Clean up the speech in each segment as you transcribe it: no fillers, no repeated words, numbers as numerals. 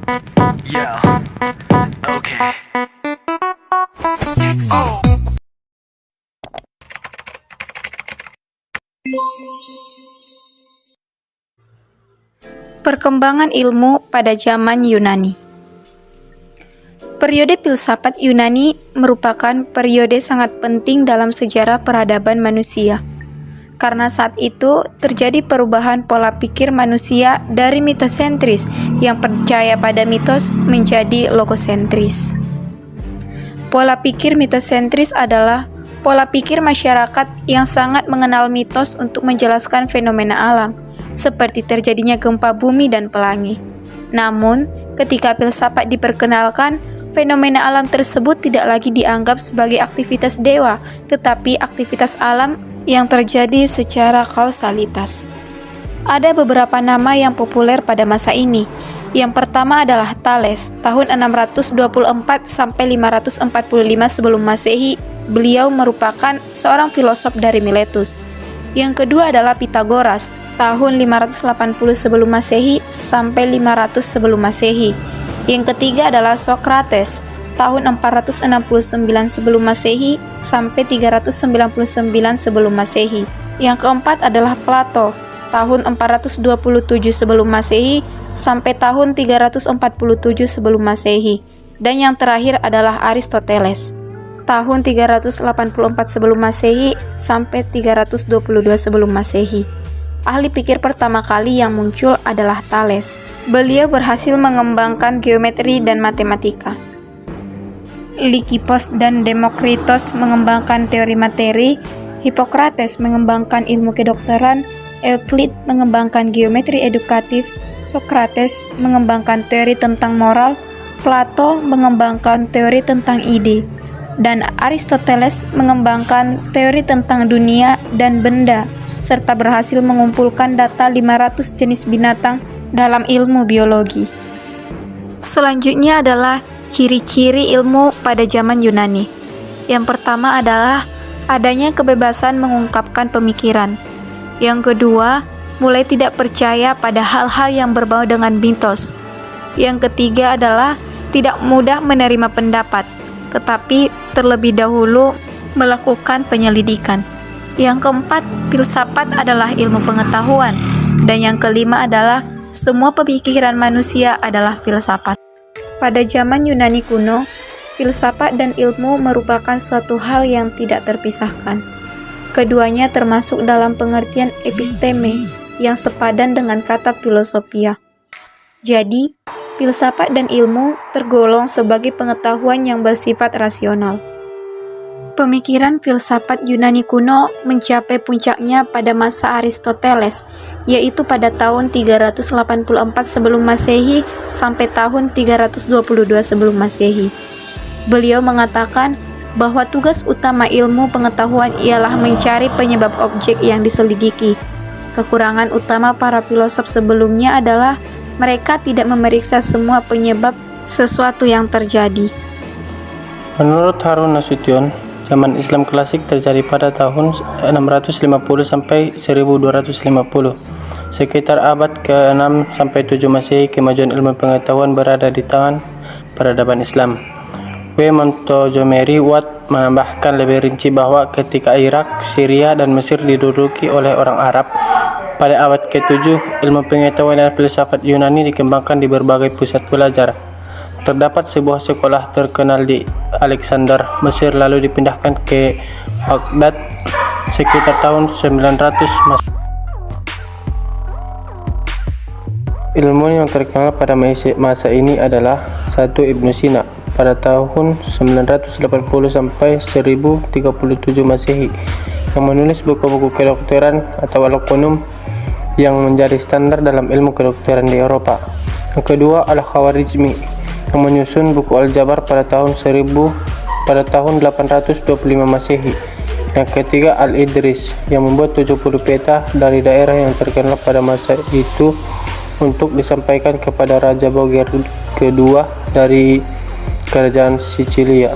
Yeah, okay. Oh. Perkembangan ilmu pada zaman Yunani. Periode filsafat Yunani merupakan periode sangat penting dalam sejarah peradaban manusia. Karena saat itu terjadi perubahan pola pikir manusia dari mitosentris yang percaya pada mitos menjadi logosentris. Pola pikir mitosentris adalah pola pikir masyarakat yang sangat mengenal mitos untuk menjelaskan fenomena alam, seperti terjadinya gempa bumi dan pelangi. Namun, ketika filsafat diperkenalkan, fenomena alam tersebut tidak lagi dianggap sebagai aktivitas dewa, tetapi aktivitas alam yang terjadi secara kausalitas. Ada beberapa nama yang populer pada masa ini. Yang pertama adalah Thales, tahun 624 sampai 545 sebelum Masehi. Beliau merupakan seorang filosof dari Miletus. Yang kedua adalah Pythagoras, tahun 580 sebelum Masehi sampai 500 sebelum Masehi. Yang ketiga adalah Socrates, tahun 469 sebelum Masehi sampai 399 sebelum Masehi. Yang keempat adalah Plato, tahun 427 sebelum Masehi sampai tahun 347 sebelum Masehi. Dan yang terakhir adalah Aristoteles, tahun 384 sebelum Masehi sampai 322 sebelum Masehi. Ahli pikir pertama kali yang muncul adalah Thales. Beliau berhasil mengembangkan geometri dan matematika. Lysippos dan Demokritos mengembangkan teori materi, Hippokrates mengembangkan ilmu kedokteran, Euclid mengembangkan geometri edukatif, Socrates mengembangkan teori tentang moral, Plato mengembangkan teori tentang ide, dan Aristoteles mengembangkan teori tentang dunia dan benda, serta berhasil mengumpulkan data 500 jenis binatang dalam ilmu biologi. Selanjutnya adalah ciri-ciri ilmu pada zaman Yunani. Yang pertama adalah adanya kebebasan mengungkapkan pemikiran. Yang kedua, mulai tidak percaya pada hal-hal yang berbau dengan mitos. Yang ketiga adalah tidak mudah menerima pendapat, tetapi terlebih dahulu melakukan penyelidikan. Yang keempat, filsafat adalah ilmu pengetahuan. Dan yang kelima adalah semua pemikiran manusia adalah filsafat. Pada zaman Yunani kuno, filsafat dan ilmu merupakan suatu hal yang tidak terpisahkan. Keduanya termasuk dalam pengertian episteme yang sepadan dengan kata filosofia. Jadi, filsafat dan ilmu tergolong sebagai pengetahuan yang bersifat rasional. Pemikiran filsafat Yunani kuno mencapai puncaknya pada masa Aristoteles, yaitu pada tahun 384 sebelum Masehi sampai tahun 322 sebelum Masehi. Beliau mengatakan bahwa tugas utama ilmu pengetahuan ialah mencari penyebab objek yang diselidiki. Kekurangan utama para filosof sebelumnya adalah mereka tidak memeriksa semua penyebab sesuatu yang terjadi. Menurut Harun Nasution, zaman Islam klasik terjadi pada tahun 650 sampai 1250. Sekitar abad ke-6 sampai 7 Masehi, kemajuan ilmu pengetahuan berada di tangan peradaban Islam. W. Montgomery Watt menambahkan lebih rinci bahwa ketika Irak, Syria, dan Mesir diduduki oleh orang Arab, pada abad ke-7, ilmu pengetahuan dan filsafat Yunani dikembangkan di berbagai pusat belajar. Terdapat sebuah sekolah terkenal di Alexander, Mesir, lalu dipindahkan ke Baghdad sekitar tahun 900 Masehi. Ilmu yang terkenal pada masa ini adalah 1. Ibnu Sina pada tahun 980 sampai 1037 Masehi yang menulis buku-buku kedokteran atau al-Qunum yang menjadi standar dalam ilmu kedokteran di Eropa. Yang kedua, Al-Khawarizmi yang menyusun buku Al-Jabar pada tahun 825 Masehi. Yang ketiga, Al-Idris yang membuat 70 peta dari daerah yang terkenal pada masa itu untuk disampaikan kepada Raja Boger kedua dari kerajaan Sicilia.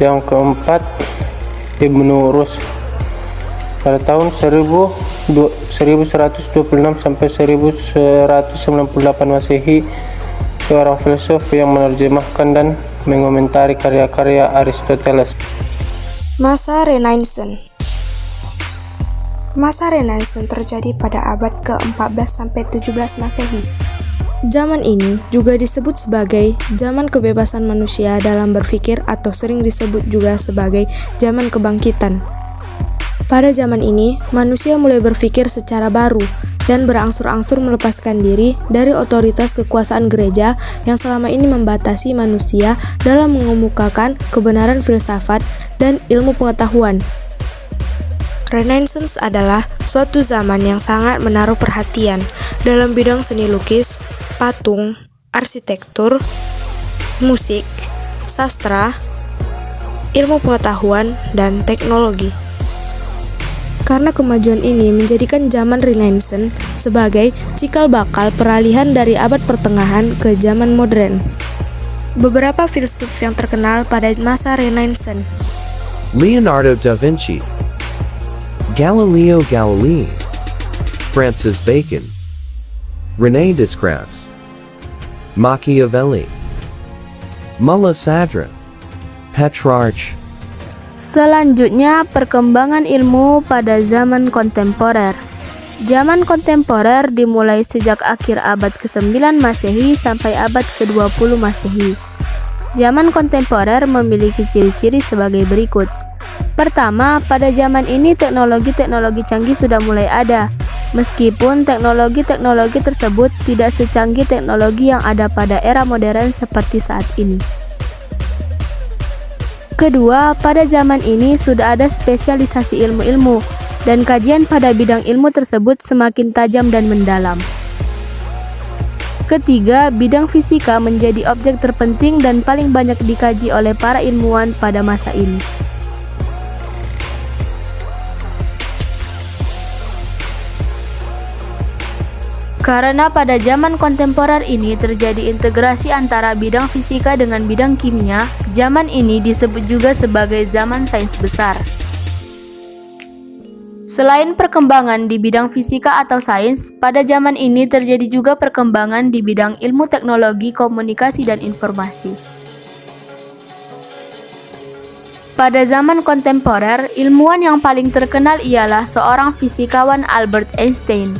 Yang keempat, Ibnu Rus pada tahun 1126 sampai 1198 Masehi seorang filsuf yang menerjemahkan dan mengomentari karya-karya Aristoteles. Masa Renaissance. Masa Renaissance terjadi pada abad ke-14 sampai 17 Masehi. Zaman ini juga disebut sebagai zaman kebebasan manusia dalam berpikir atau sering disebut juga sebagai zaman kebangkitan. Pada zaman ini, manusia mulai berpikir secara baru dan berangsur-angsur melepaskan diri dari otoritas kekuasaan gereja yang selama ini membatasi manusia dalam mengemukakan kebenaran filsafat dan ilmu pengetahuan. Renaissance adalah suatu zaman yang sangat menaruh perhatian dalam bidang seni lukis, patung, arsitektur, musik, sastra, ilmu pengetahuan, dan teknologi. Karena kemajuan ini menjadikan zaman Renaissance sebagai cikal bakal peralihan dari abad pertengahan ke zaman modern. Beberapa filsuf yang terkenal pada masa Renaissance: Leonardo da Vinci, Galileo Galilei, Francis Bacon, René Descartes, Machiavelli, Mullah Sadra, Petrarch. Selanjutnya, perkembangan ilmu pada zaman kontemporer. Zaman kontemporer dimulai sejak akhir abad ke-9 Masehi sampai abad ke-20 Masehi. Zaman kontemporer memiliki ciri-ciri sebagai berikut. Pertama, pada zaman ini teknologi-teknologi canggih sudah mulai ada, meskipun teknologi-teknologi tersebut tidak secanggih teknologi yang ada pada era modern seperti saat ini. Kedua, pada zaman ini sudah ada spesialisasi ilmu-ilmu, dan kajian pada bidang ilmu tersebut semakin tajam dan mendalam. Ketiga, bidang fisika menjadi objek terpenting dan paling banyak dikaji oleh para ilmuwan pada masa ini. Karena pada zaman kontemporer ini terjadi integrasi antara bidang fisika dengan bidang kimia, zaman ini disebut juga sebagai zaman sains besar. Selain perkembangan di bidang fisika atau sains, pada zaman ini terjadi juga perkembangan di bidang ilmu teknologi, komunikasi, dan informasi. Pada zaman kontemporer, ilmuwan yang paling terkenal ialah seorang fisikawan Albert Einstein.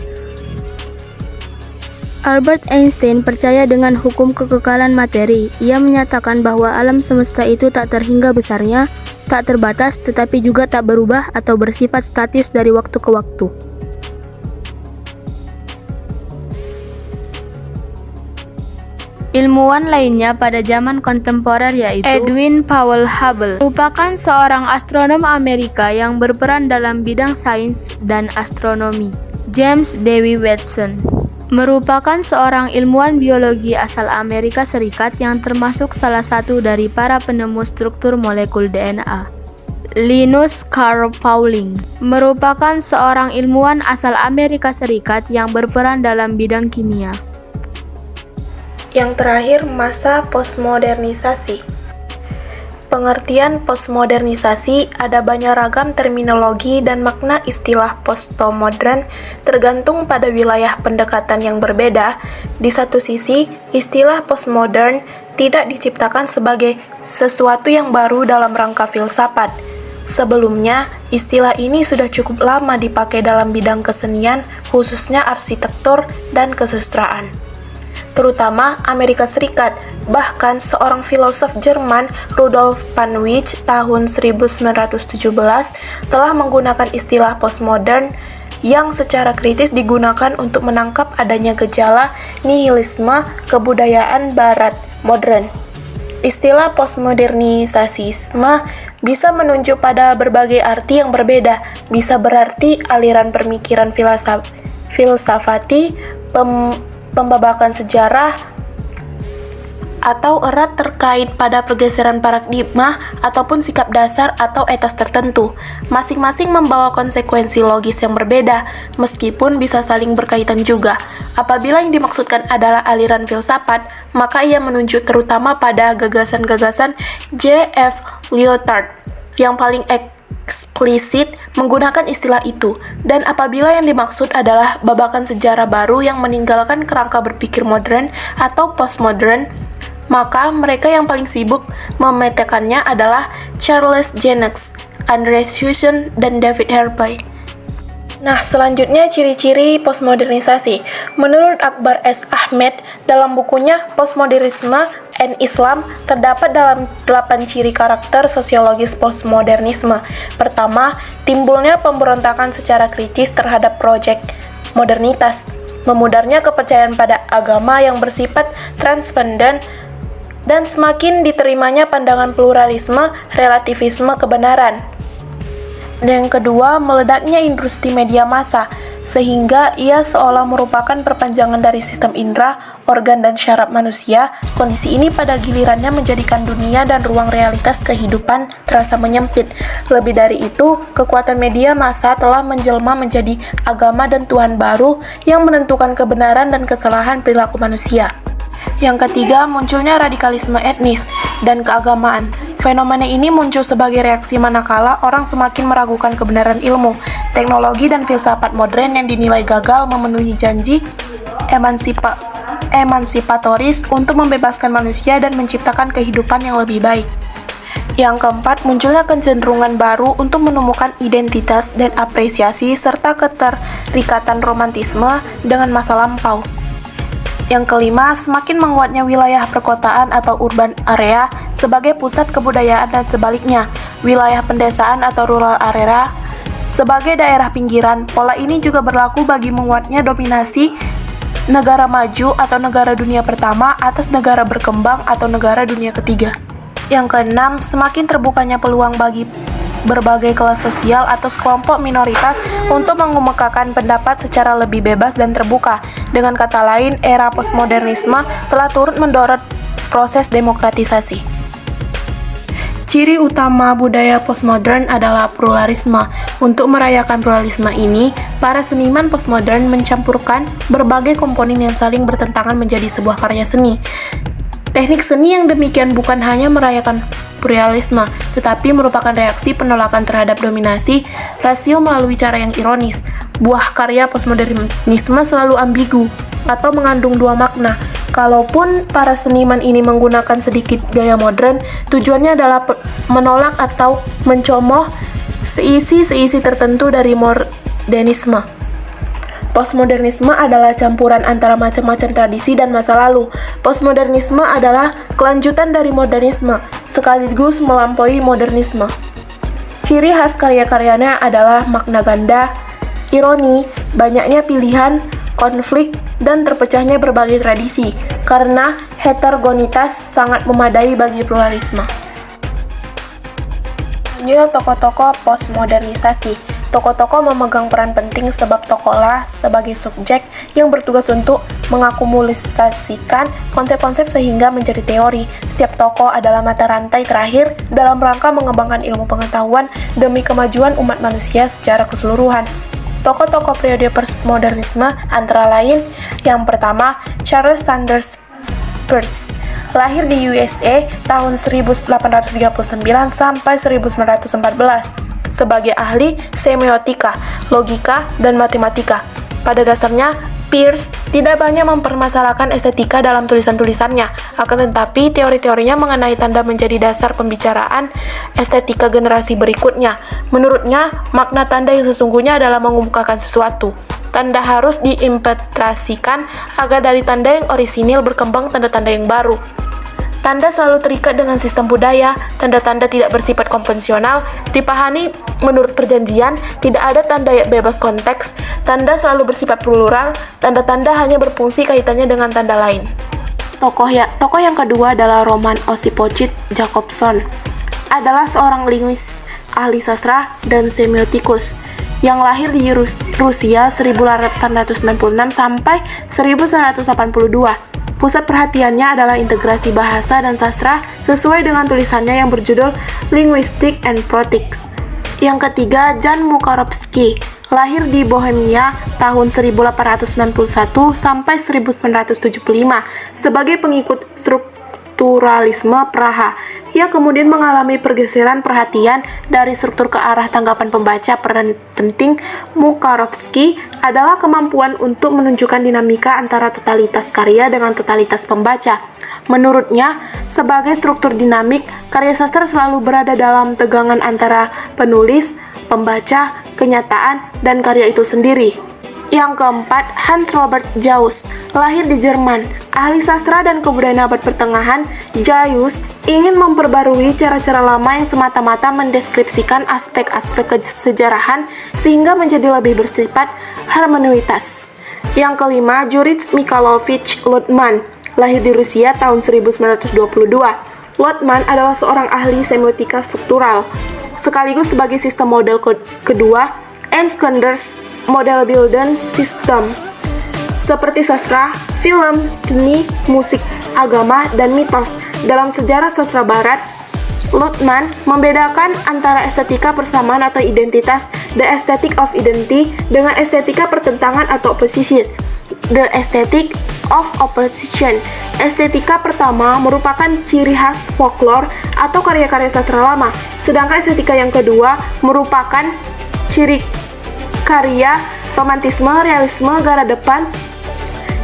Albert Einstein percaya dengan hukum kekekalan materi. Ia menyatakan bahwa alam semesta itu tak terhingga besarnya, tak terbatas, tetapi juga tak berubah atau bersifat statis dari waktu ke waktu. Ilmuwan lainnya pada zaman kontemporer yaitu Edwin Powell Hubble, merupakan seorang astronom Amerika yang berperan dalam bidang sains dan astronomi. James Dewey Watson merupakan seorang ilmuwan biologi asal Amerika Serikat yang termasuk salah satu dari para penemu struktur molekul DNA. Linus Carl Pauling merupakan seorang ilmuwan asal Amerika Serikat yang berperan dalam bidang kimia. Yang terakhir, masa postmodernisasi. Pengertian postmodernisasi ada banyak ragam terminologi dan makna istilah postmodern tergantung pada wilayah pendekatan yang berbeda. Di satu sisi, istilah postmodern tidak diciptakan sebagai sesuatu yang baru dalam rangka filsafat. Sebelumnya, istilah ini sudah cukup lama dipakai dalam bidang kesenian, khususnya arsitektur dan kesusastraan, terutama Amerika Serikat. Bahkan seorang filosof Jerman, Rudolf Panwitz, tahun 1917 telah menggunakan istilah postmodern yang secara kritis digunakan untuk menangkap adanya gejala nihilisme kebudayaan barat modern. Istilah postmodernisasisme bisa menunjuk pada berbagai arti yang berbeda, bisa berarti aliran pemikiran filsafati, pembabakan sejarah, atau erat terkait pada pergeseran paradigma ataupun sikap dasar atau etos tertentu. Masing-masing membawa konsekuensi logis yang berbeda, meskipun bisa saling berkaitan juga. Apabila yang dimaksudkan adalah aliran filsafat, maka ia menunjuk terutama pada gagasan-gagasan J.F. Lyotard yang paling eksplisit menggunakan istilah itu, dan apabila yang dimaksud adalah babakan sejarah baru yang meninggalkan kerangka berpikir modern atau postmodern, maka mereka yang paling sibuk memetakannya adalah Charles Jennings, Andreas Husserl, dan David Harvey. Nah, selanjutnya ciri-ciri postmodernisasi. Menurut Akbar S. Ahmed, dalam bukunya Postmodernisme and Islam, terdapat dalam 8 ciri karakter sosiologis postmodernisme. Pertama, timbulnya pemberontakan secara kritis terhadap proyek modernitas, memudarnya kepercayaan pada agama yang bersifat transpenden, dan semakin diterimanya pandangan pluralisme, relativisme kebenaran. Dan yang kedua, meledaknya industri media massa, sehingga ia seolah merupakan perpanjangan dari sistem indera, organ, dan syaraf manusia. Kondisi ini pada gilirannya menjadikan dunia dan ruang realitas kehidupan terasa menyempit. Lebih dari itu, kekuatan media massa telah menjelma menjadi agama dan Tuhan baru yang menentukan kebenaran dan kesalahan perilaku manusia. Yang ketiga, munculnya radikalisme etnis dan keagamaan. Fenomena ini muncul sebagai reaksi manakala orang semakin meragukan kebenaran ilmu, teknologi, dan filsafat modern yang dinilai gagal memenuhi janji emansipatoris untuk membebaskan manusia dan menciptakan kehidupan yang lebih baik. Yang keempat, munculnya kecenderungan baru untuk menemukan identitas dan apresiasi serta keterikatan romantisme dengan masa lampau. Yang kelima, semakin menguatnya wilayah perkotaan atau urban area sebagai pusat kebudayaan dan sebaliknya, wilayah pedesaan atau rural area sebagai daerah pinggiran. Pola ini juga berlaku bagi menguatnya dominasi negara maju atau negara dunia pertama atas negara berkembang atau negara dunia ketiga. Yang keenam, semakin terbukanya peluang bagi berbagai kelas sosial atau kelompok minoritas untuk mengemukakan pendapat secara lebih bebas dan terbuka. Dengan kata lain, era postmodernisme telah turut mendorong proses demokratisasi. Ciri utama budaya postmodern adalah pluralisme. Untuk merayakan pluralisme ini, para seniman postmodern mencampurkan berbagai komponen yang saling bertentangan menjadi sebuah karya seni. Teknik seni yang demikian bukan hanya merayakan pluralisme, tetapi merupakan reaksi penolakan terhadap dominasi rasio melalui cara yang ironis. Buah karya postmodernisme selalu ambigu atau mengandung dua makna. Kalaupun para seniman ini menggunakan sedikit gaya modern, tujuannya adalah menolak atau mencomoh seisi tertentu dari modernisme. Postmodernisme adalah campuran antara macam-macam tradisi dan masa lalu. Postmodernisme adalah kelanjutan dari modernisme, sekaligus melampaui modernisme. Ciri khas karya-karyanya adalah makna ganda, ironi, banyaknya pilihan, konflik, dan terpecahnya berbagai tradisi, karena heterogenitas sangat memadai bagi pluralisme. Ini tokoh-tokoh postmodernisasi. Tokoh-tokoh memegang peran penting sebab tokohlah sebagai subjek yang bertugas untuk mengakumulasikan konsep-konsep sehingga menjadi teori. Setiap tokoh adalah mata rantai terakhir dalam rangka mengembangkan ilmu pengetahuan demi kemajuan umat manusia secara keseluruhan. Tokoh-tokoh periode postmodernisme antara lain, yang pertama, Charles Sanders Peirce, lahir di USA tahun 1839 sampai 1914. Sebagai ahli semiotika, logika, dan matematika. Pada dasarnya, Peirce tidak banyak mempermasalahkan estetika dalam tulisan-tulisannya, akan tetapi teori-teorinya mengenai tanda menjadi dasar pembicaraan estetika generasi berikutnya. Menurutnya, makna tanda yang sesungguhnya adalah mengemukakan sesuatu. Tanda harus diinterpretasikan agar dari tanda yang orisinil berkembang tanda-tanda yang baru. Tanda selalu terikat dengan sistem budaya, tanda-tanda tidak bersifat konvensional, dipahami menurut perjanjian, tidak ada tanda yang bebas konteks, tanda selalu bersifat plural, tanda-tanda hanya berfungsi kaitannya dengan tanda lain. Tokoh yang kedua adalah Roman Osipocit Jacobson, adalah seorang linguis, ahli sastra, dan semiotikus, yang lahir di Rusia 1896 sampai 1982. Pusat perhatiannya adalah integrasi bahasa dan sastra sesuai dengan tulisannya yang berjudul Linguistic and Prose. Yang ketiga, Jan Mukarovsky, lahir di Bohemia tahun 1891 sampai 1975 sebagai pengikut strukturalisme Praha. Ia kemudian mengalami pergeseran perhatian dari struktur ke arah tanggapan pembaca. Peran penting Mukarovsky adalah kemampuan untuk menunjukkan dinamika antara totalitas karya dengan totalitas pembaca. Menurutnya, sebagai struktur dinamik, karya sastra selalu berada dalam tegangan antara penulis, pembaca, kenyataan, dan karya itu sendiri. Yang keempat, Hans Robert Jauss, lahir di Jerman, ahli sastra dan kebudayaan abad pertengahan. Jauss ingin memperbarui cara-cara lama yang semata-mata mendeskripsikan aspek-aspek kesejarahan sehingga menjadi lebih bersifat hermeneutas. Yang kelima, Jurij Mikhailovich Lotman, lahir di Rusia tahun 1922. Lotman adalah seorang ahli semiotika struktural, sekaligus sebagai sistem model kedua Enskender's model Bilden System, seperti sastra, film, seni, musik, agama, dan mitos. Dalam sejarah sastra barat, Lotman membedakan antara estetika persamaan atau identitas, the aesthetic of identity, dengan estetika pertentangan atau opposition, the aesthetic of opposition. Estetika pertama merupakan ciri khas folklore atau karya-karya sastra lama, sedangkan estetika yang kedua merupakan ciri karya romantisme, realisme, gara depan,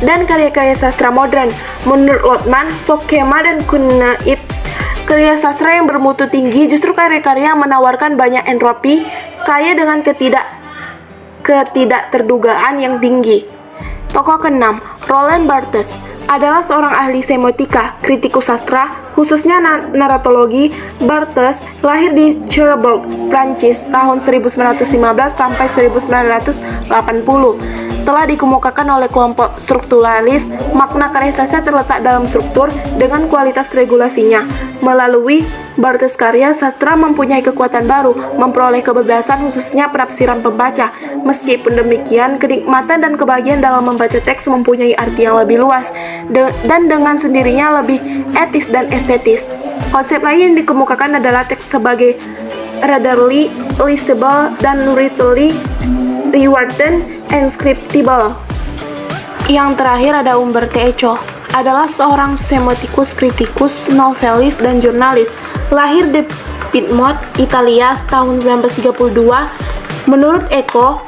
dan karya-karya sastra modern. Menurut Lotman, Volckema dan Kuhn-Ips, karya sastra yang bermutu tinggi justru karya-karya yang menawarkan banyak entropi, kaya dengan ketidakterdugaan yang tinggi. Tokoh keenam, Roland Barthes, adalah seorang ahli semiotika, kritikus sastra, khususnya naratologi. Barthes lahir di Cherbourg, Prancis tahun 1915 sampai 1980. Telah dikemukakan oleh kelompok strukturalis, makna karya sastra terletak dalam struktur dengan kualitas regulasinya. Melalui Barthes, karya sastra mempunyai kekuatan baru, memperoleh kebebasan khususnya penafsiran pembaca. Meskipun demikian, kenikmatan dan kebahagiaan dalam membaca teks mempunyai arti yang lebih luas, dan dengan sendirinya lebih etis dan estetis. Konsep lain yang dikemukakan adalah teks sebagai readily legible dan richly rewritten and scriptable. Yang terakhir ada Umberto Eco, adalah seorang semiotikus, kritikus, novelis, dan jurnalis. Lahir di Piedmont, Italia tahun 1932. Menurut Eco,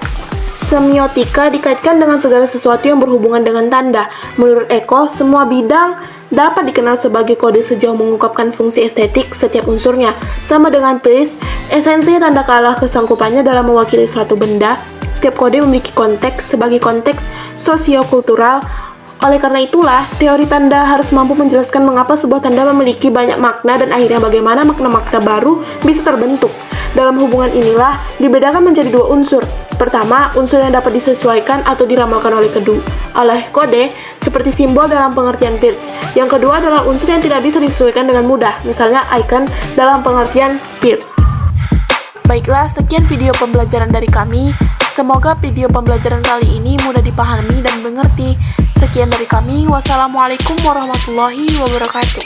semiotika dikaitkan dengan segala sesuatu yang berhubungan dengan tanda. Menurut Eco, semua bidang dapat dikenal sebagai kode sejauh mengungkapkan fungsi estetik setiap unsurnya. Sama dengan Peirce, esensi tanda kalah kesangkupannya dalam mewakili suatu benda. Setiap kode memiliki konteks sebagai konteks sosiokultural. Oleh karena itulah, teori tanda harus mampu menjelaskan mengapa sebuah tanda memiliki banyak makna dan akhirnya bagaimana makna-makna baru bisa terbentuk. Dalam hubungan inilah dibedakan menjadi dua unsur. Pertama, unsur yang dapat disesuaikan atau diramalkan oleh kode, seperti simbol dalam pengertian Peirce. Yang kedua adalah unsur yang tidak bisa disesuaikan dengan mudah, misalnya icon dalam pengertian Peirce. Baiklah, sekian video pembelajaran dari kami. Semoga video pembelajaran kali ini mudah dipahami dan mengerti. Sekian dari kami. Wassalamualaikum warahmatullahi wabarakatuh.